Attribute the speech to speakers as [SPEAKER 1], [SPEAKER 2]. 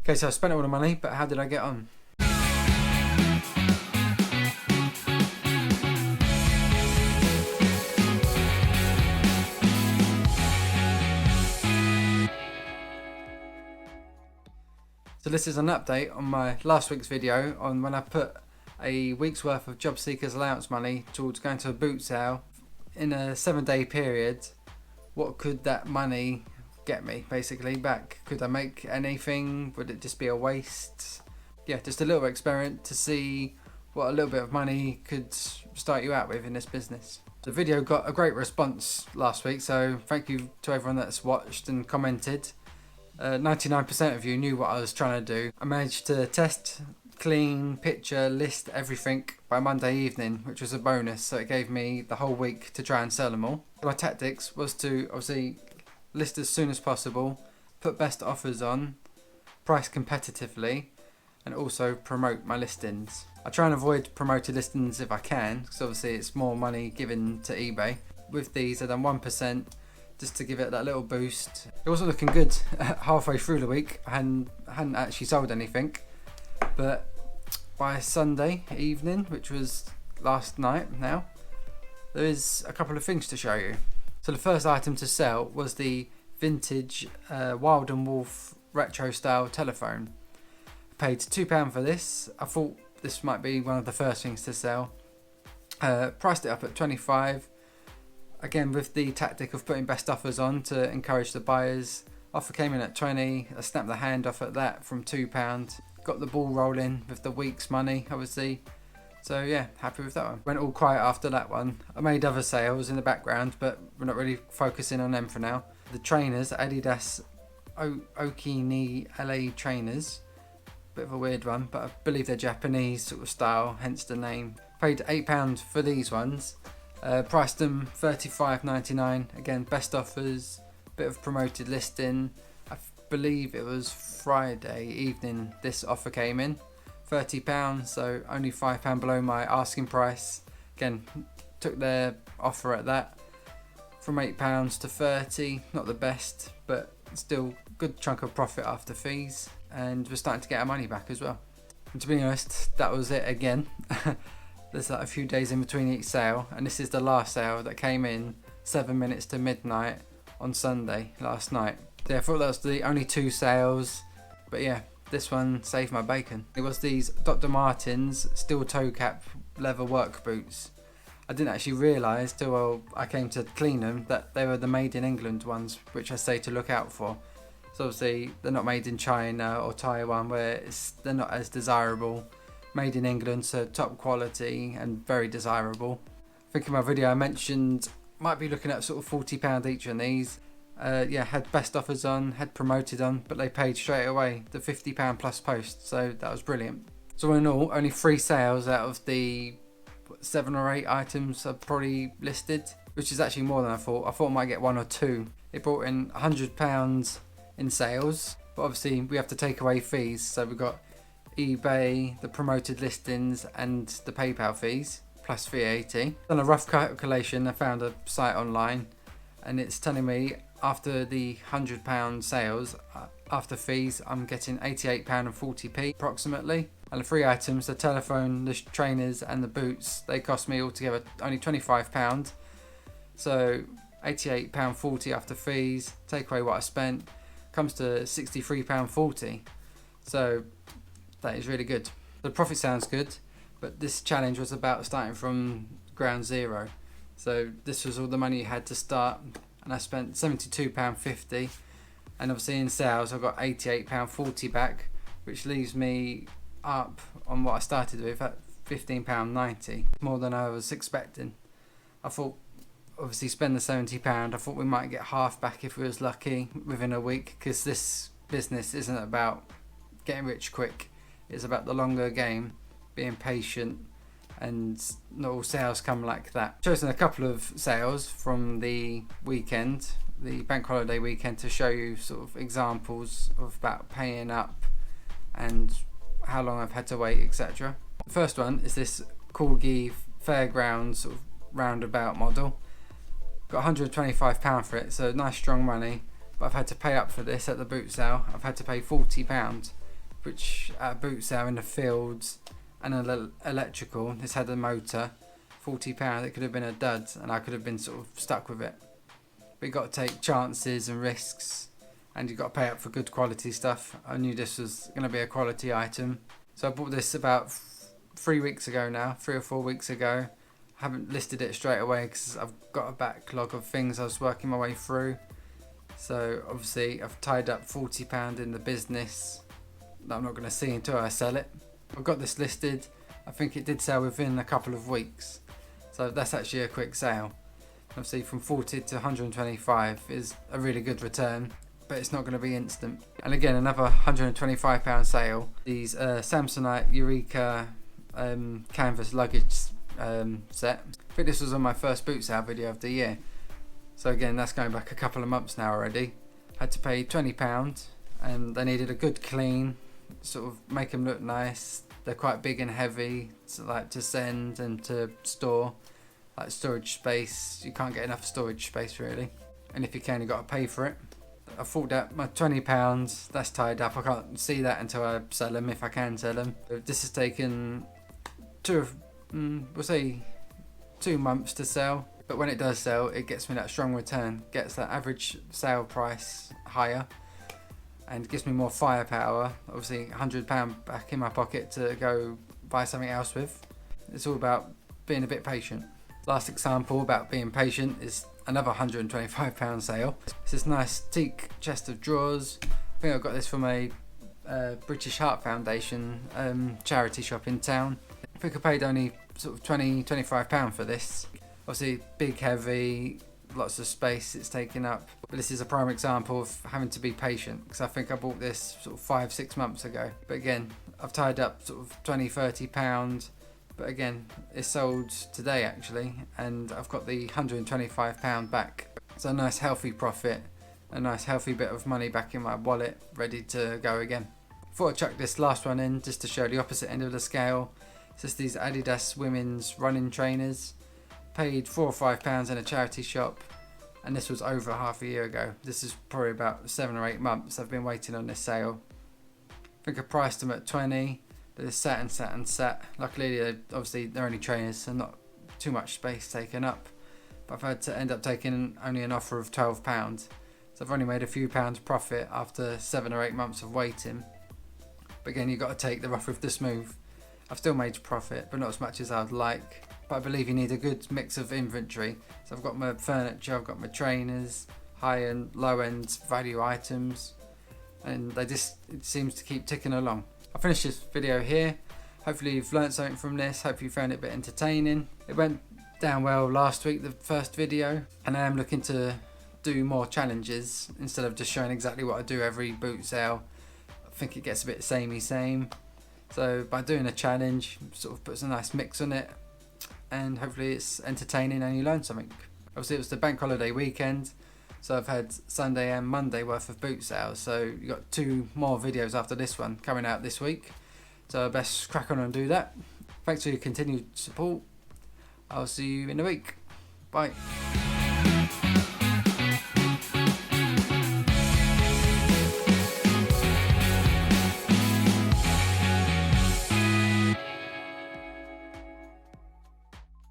[SPEAKER 1] Okay, so I spent all the money, but how did I get on? So this is an update on my last week's video on when I put a week's worth of Job Seekers Allowance money towards going to a boot sale in a 7-day period. What could that money get me basically back? Could I make anything? Would it just be a waste? Yeah, just a little experiment to see what a little bit of money could start you out with in this business. The video got a great response last week, so thank you to everyone that's watched and commented. 99% of you knew what I was trying to do. I managed to test, clean, picture, list everything by Monday evening, which was a bonus, so it gave me the whole week to try and sell them all. My tactics was to obviously list as soon as possible, put best offers on, price competitively, and also promote my listings. I try and avoid promoted listings if I can, because obviously it's more money given to eBay. With these, I've done 1%. Just to give it that little boost. It wasn't looking good halfway through the week. I hadn't actually sold anything, but by Sunday evening, which was last night now, there is a couple of things to show you. So the first item to sell was the vintage Wild and Wolf retro style telephone. I paid £2 for this. I thought this might be one of the first things to sell. Priced it up at 25. Again, with the tactic of putting best offers on to encourage the buyers. Offer came in at 20. I snapped the hand off at that from £2. Got the ball rolling with the week's money, obviously. So yeah, happy with that one. Went all quiet after that one. I made other sales in the background, but we're not really focusing on them for now. The trainers, Adidas Okini LA trainers. Bit of a weird one, but I believe they're Japanese sort of style, hence the name. Paid £8 for these ones. Priced them $35.99. Again, best offers, bit of promoted listing. I believe it was Friday evening this offer came in. £30, so only £5 below my asking price. Again, took their offer at that. From £8 to 30, not the best, but still good chunk of profit after fees. And we're starting to get our money back as well. And to be honest, that was it again. There's like a few days in between each sale, and this is the last sale that came in 7 minutes to midnight on Sunday last night. So yeah, I thought that was the only 2 sales, but yeah, this one saved my bacon. It was these Dr. Martens steel toe cap leather work boots. I didn't actually realise till I came to clean them that they were the made in England ones, which I say to look out for. So obviously they're not made in China or Taiwan, where they're not as desirable. Made in England, so top quality and very desirable. I think in my video I mentioned might be looking at sort of £40 each on these. Yeah, had best offers on, had promoted on, but they paid straight away the £50 plus post, so that was brilliant. So in all, only 3 sales out of the 7 or 8 items I've probably listed, which is actually more than I thought. I thought I might get 1 or 2. It brought in £100 in sales, but obviously we have to take away fees, so we've got eBay, the promoted listings and the PayPal fees plus VAT. Done a rough calculation. I found a site online and it's telling me after the £100 sales, after fees, I'm getting £88.40 approximately. And the 3 items, the telephone, the trainers and the boots, they cost me altogether only £25. So £88.40 after fees, take away what I spent, comes to £63.40. So that is really good. The profit sounds good, but this challenge was about starting from ground zero. So this was all the money you had to start, and I spent £72.50, and obviously in sales I got £88.40 back, which leaves me up on what I started with at £15.90, more than I was expecting. I thought obviously spend the £70, I thought we might get half back if we was lucky within a week, because this business isn't about getting rich quick. It's about the longer game, being patient, and not all sales come like that. Chosen a couple of sales from the weekend, the bank holiday weekend, to show you sort of examples of about paying up and how long I've had to wait, etc. The first one is this Corgi Fairgrounds sort of roundabout model. Got £125 for it, so nice strong money, but I've had to pay up for this at the boot sale. I've had to pay £40, which at a boot sale in the fields, and an electrical. This had a motor, £40. It could have been a dud, and I could have been sort of stuck with it. But you got to take chances and risks, and you got to pay up for good quality stuff. I knew this was going to be a quality item, so I bought this about 3 weeks ago now, 3 or 4 weeks ago. I haven't listed it straight away because I've got a backlog of things I was working my way through. So obviously I've tied up £40 in the business that I'm not going to see until I sell it. I've got this listed. I think it did sell within a couple of weeks, so that's actually a quick sale. Obviously from 40 to 125 is a really good return, but it's not going to be instant. And again, another £125 sale. These Samsonite Eureka canvas luggage set. I think this was on my first boot sale video of the year. So again, that's going back a couple of months now already. Had to pay £20, and they needed a good clean, sort of make them look nice. They're quite big and heavy, so like to send and to store, like storage space. You can't get enough storage space really, and if you can, you got to pay for it. I thought that my £20, that's tied up. I can't see that until I sell them, if I can sell them. This has taken we'll say 2 months to sell, but when it does sell, it gets me that strong return, gets that average sale price higher, and gives me more firepower. Obviously £100 back in my pocket to go buy something else with. It's all about being a bit patient. Last example about being patient is another £125 sale. It's this nice teak chest of drawers. I think I got this from a British Heart Foundation charity shop in town. I think I paid only sort of £25 for this. Obviously big, heavy, lots of space it's taking up, but this is a prime example of having to be patient, because I think I bought this sort of 5-6 months ago. But again, I've tied up sort of £20-30, but again, it's sold today actually, and I've got the £125 back. So a nice healthy profit, a nice healthy bit of money back in my wallet, ready to go again. Thought I'd chuck this last one in just to show the opposite end of the scale. It's just these Adidas women's running trainers. Paid £4 or £5 in a charity shop, and this was over half a year ago. This is probably about 7 or 8 months I've been waiting on this sale. I think I priced them at 20, but they sat and sat and sat. Luckily, obviously they're only trainers, so not too much space taken up, but I've had to end up taking only an offer of £12, so I've only made a few pounds profit after 7 or 8 months of waiting. But again, you've got to take the rough with the smooth. I've still made profit, but not as much as I'd like. But I believe you need a good mix of inventory. So I've got my furniture, I've got my trainers, high and low end value items, and it seems to keep ticking along. I'll finish this video here. Hopefully you've learned something from this. Hopefully you found it a bit entertaining. It went down well last week, the first video, and I am looking to do more challenges instead of just showing exactly what I do every boot sale. I think it gets a bit samey same. So by doing a challenge, sort of puts a nice mix on it, and hopefully it's entertaining and you learn something. Obviously it was the bank holiday weekend, so I've had Sunday and Monday worth of boot sales, so you got 2 more videos after this one coming out this week, so I best crack on and do that. Thanks for your continued support. I'll see you in a week. Bye.